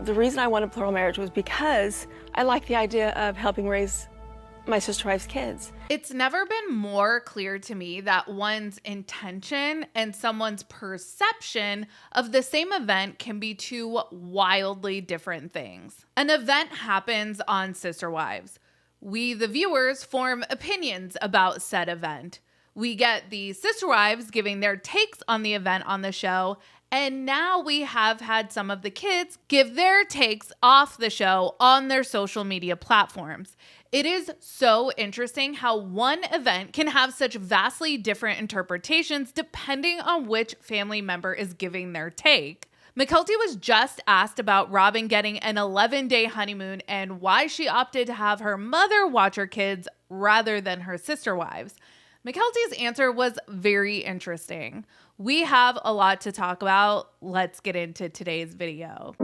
The reason I wanted plural marriage was because I like the idea of helping raise my sister wife's kids. It's never been more clear to me that one's intention and someone's perception of the same event can be two wildly different things. An event happens on Sister Wives. We, the viewers, form opinions about said event. We get the Sister Wives giving their takes on the event on the show, and now we have had some of the kids give their takes off the show on their social media platforms. It is so interesting how one event can have such vastly different interpretations depending on which family member is giving their take. Mykelti was just asked about Robyn getting an 11-day honeymoon and why she opted to have her mother watch her kids rather than her sister wives. Mykelti's answer was very interesting. We have a lot to talk about. Let's get into today's video.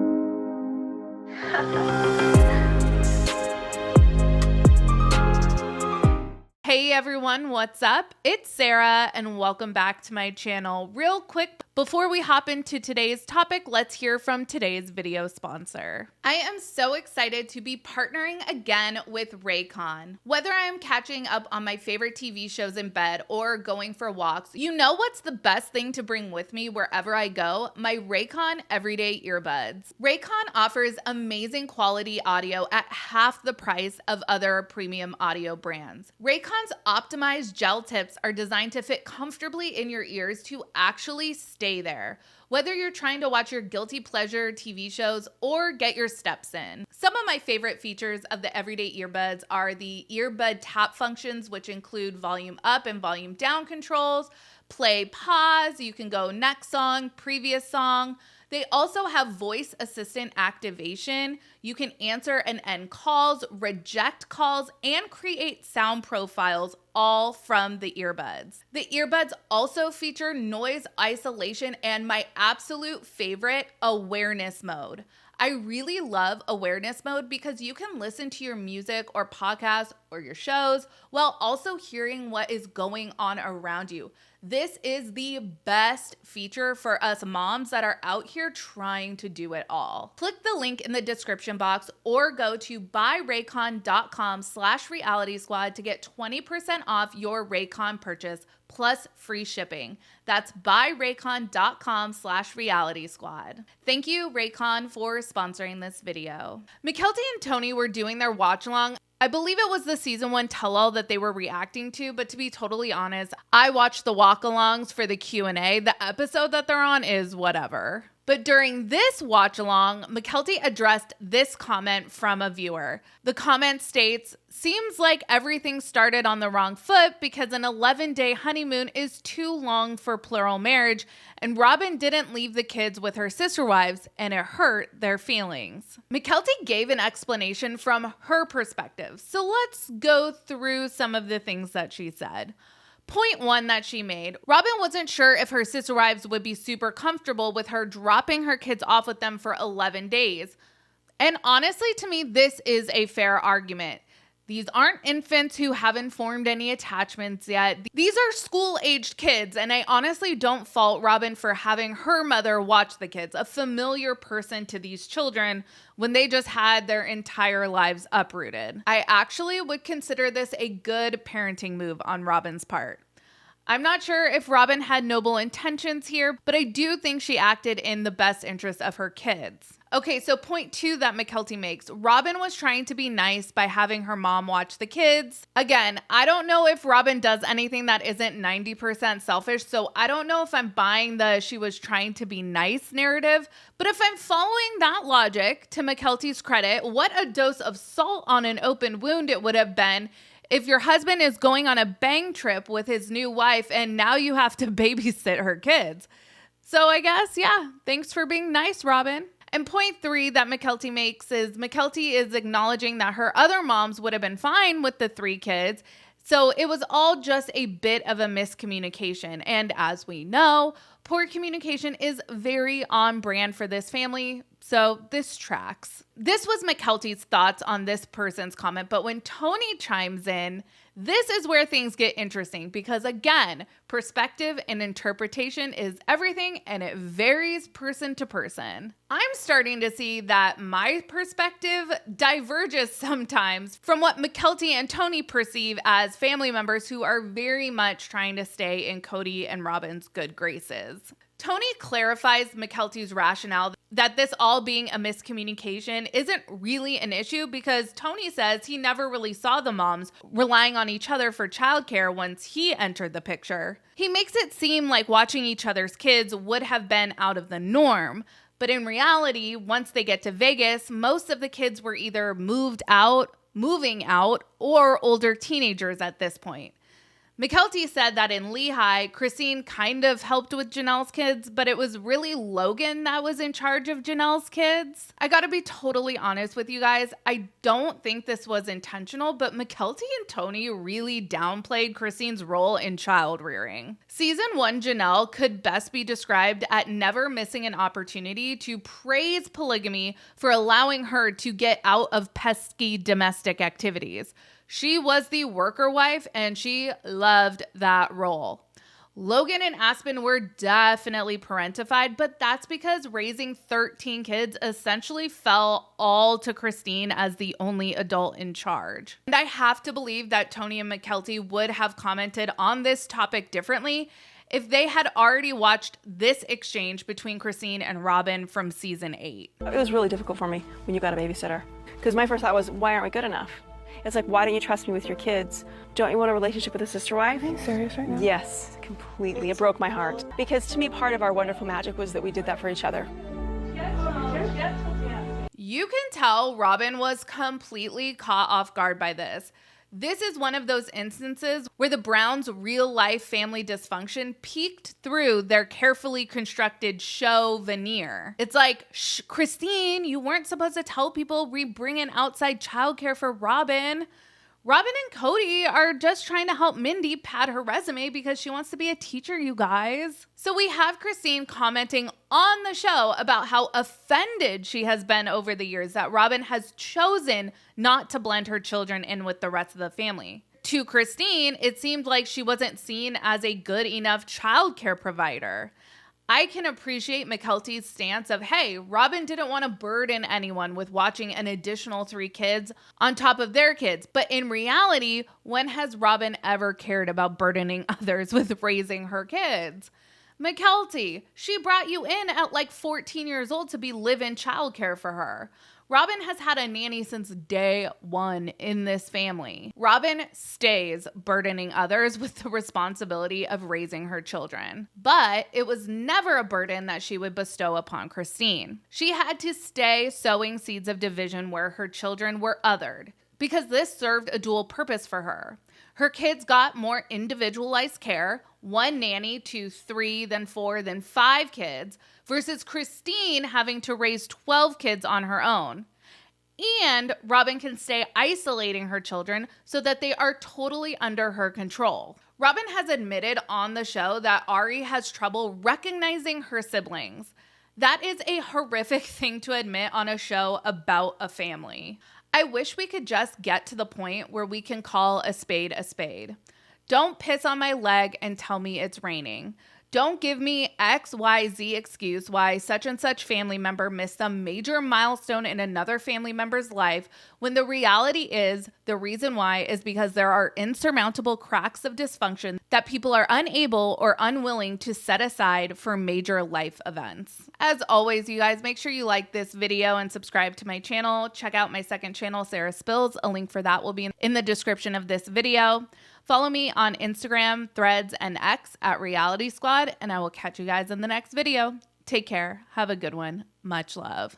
Hey everyone, what's up? It's Sarah and welcome back to my channel. Real quick, before we hop into today's topic, let's hear from today's video sponsor. I am so excited to be partnering again with Raycon. Whether I am catching up on my favorite TV shows in bed or going for walks, you know what's the best thing to bring with me wherever I go? My Raycon everyday earbuds. Raycon offers amazing quality audio at half the price of other premium audio brands. Raycon's optimized gel tips are designed to fit comfortably in your ears to actually stay there. Whether you're trying to watch your guilty pleasure TV shows or get your steps in. Some of my favorite features of the everyday earbuds are the earbud tap functions, which include volume up and volume down controls, play, pause, you can go next song, previous song. They also have voice assistant activation. You can answer and end calls, reject calls, and create sound profiles all from the earbuds. The earbuds also feature noise isolation and my absolute favorite, awareness mode. I really love awareness mode because you can listen to your music or podcast or your shows while also hearing what is going on around you. This is the best feature for us moms that are out here trying to do it all. Click the link in the description box or go to buyraycon.com/realitysquad to get 20% off your Raycon purchase plus free shipping. That's buyraycon.com/realitysquad. Thank you, Raycon, for sponsoring this video. Mykelti and Tony were doing their watch along. I believe it was the season 1 tell-all that they were reacting to, but to be totally honest, I watched the walk-alongs for the Q&A. The episode that they're on is whatever. But during this watch-along, Mykelti addressed this comment from a viewer. The comment states, "Seems like everything started on the wrong foot because an 11-day honeymoon is too long for plural marriage, and Robyn didn't leave the kids with her sister wives, and it hurt their feelings." Mykelti gave an explanation from her perspective, so let's go through some of the things that she said. Point 1 that she made, Robyn wasn't sure if her sister wives would be super comfortable with her dropping her kids off with them for 11 days. And honestly, to me, this is a fair argument. These aren't infants who haven't formed any attachments yet. These are school-aged kids, and I honestly don't fault Robyn for having her mother watch the kids, a familiar person to these children, when they just had their entire lives uprooted. I actually would consider this a good parenting move on Robyn's part. I'm not sure if Robyn had noble intentions here, but I do think she acted in the best interest of her kids. Okay, so point 2 that Mykelti makes, Robyn was trying to be nice by having her mom watch the kids. Again, I don't know if Robyn does anything that isn't 90% selfish, so I don't know if I'm buying the she was trying to be nice narrative, but if I'm following that logic, to Mykelti's credit, what a dose of salt on an open wound it would have been if your husband is going on a bang trip with his new wife and now you have to babysit her kids. So I guess, yeah, thanks for being nice, Robyn. And point 3 that Mykelti makes is Mykelti is acknowledging that her other moms would have been fine with the 3 kids. So it was all just a bit of a miscommunication. And as we know, poor communication is very on brand for this family. So this tracks. This was Mykelti's thoughts on this person's comment. But when Tony chimes in, This is where things get interesting because, again, perspective and interpretation is everything and it varies person to person. I'm starting to see that my perspective diverges sometimes from what Mykelti and Tony perceive as family members who are very much trying to stay in Kody and Robyn's good graces. Tony clarifies Mykelti's rationale that this all being a miscommunication isn't really an issue because Tony says he never really saw the moms relying on each other for childcare once he entered the picture. He makes it seem like watching each other's kids would have been out of the norm, but in reality, once they get to Vegas, most of the kids were either moving out, or older teenagers at this point. Mykelti said that in Lehigh, Christine kind of helped with Janelle's kids, but it was really Logan that was in charge of Janelle's kids. I gotta be totally honest with you guys. I don't think this was intentional, but Mykelti and Tony really downplayed Christine's role in child rearing. Season 1 Janelle could best be described at never missing an opportunity to praise polygamy for allowing her to get out of pesky domestic activities. She was the worker wife and she loved that role. Logan and Aspen were definitely parentified, but that's because raising 13 kids essentially fell all to Christine as the only adult in charge. And I have to believe that Tony and Mykelti would have commented on this topic differently if they had already watched this exchange between Christine and Robyn from season 8. It was really difficult for me when you got a babysitter because my first thought was, why aren't we good enough? It's like, why don't you trust me with your kids? Don't you want a relationship with a sister wife? Are you serious right now? Yes, completely. It broke my heart. Because to me, part of our wonderful magic was that we did that for each other. You can tell Robyn was completely caught off guard by this. This is one of those instances where the Browns' real-life family dysfunction peeked through their carefully constructed show veneer. It's like, shh, Christine, you weren't supposed to tell people we bring in outside childcare for Robyn. Robyn and Kody are just trying to help Mindy pad her resume because she wants to be a teacher, you guys. So we have Christine commenting on the show about how offended she has been over the years that Robyn has chosen not to blend her children in with the rest of the family. To Christine, it seemed like she wasn't seen as a good enough childcare provider. I can appreciate Mykelti's stance of, hey, Robyn didn't want to burden anyone with watching an additional 3 kids on top of their kids. But in reality, when has Robyn ever cared about burdening others with raising her kids? Mykelti, she brought you in at like 14 years old to be live-in childcare for her. Robyn has had a nanny since day 1 in this family. Robyn stays burdening others with the responsibility of raising her children. But it was never a burden that she would bestow upon Christine. She had to stay sowing seeds of division where her children were othered, because this served a dual purpose for her. Her kids got more individualized care, 1 nanny to 3, then 4, then 5 kids, versus Christine having to raise 12 kids on her own. And Robyn can stay isolating her children so that they are totally under her control. Robyn has admitted on the show that Ari has trouble recognizing her siblings. That is a horrific thing to admit on a show about a family. I wish we could just get to the point where we can call a spade a spade. Don't piss on my leg and tell me it's raining. Don't give me XYZ excuse why such and such family member missed some major milestone in another family member's life when the reality is the reason why is because there are insurmountable cracks of dysfunction that people are unable or unwilling to set aside for major life events. As always, you guys, make sure you like this video and subscribe to my channel. Check out my second channel, Sarah Spills. A link for that will be in the description of this video. Follow me on Instagram, Threads, and X at Reality Squad, and I will catch you guys in the next video. Take care. Have a good one. Much love.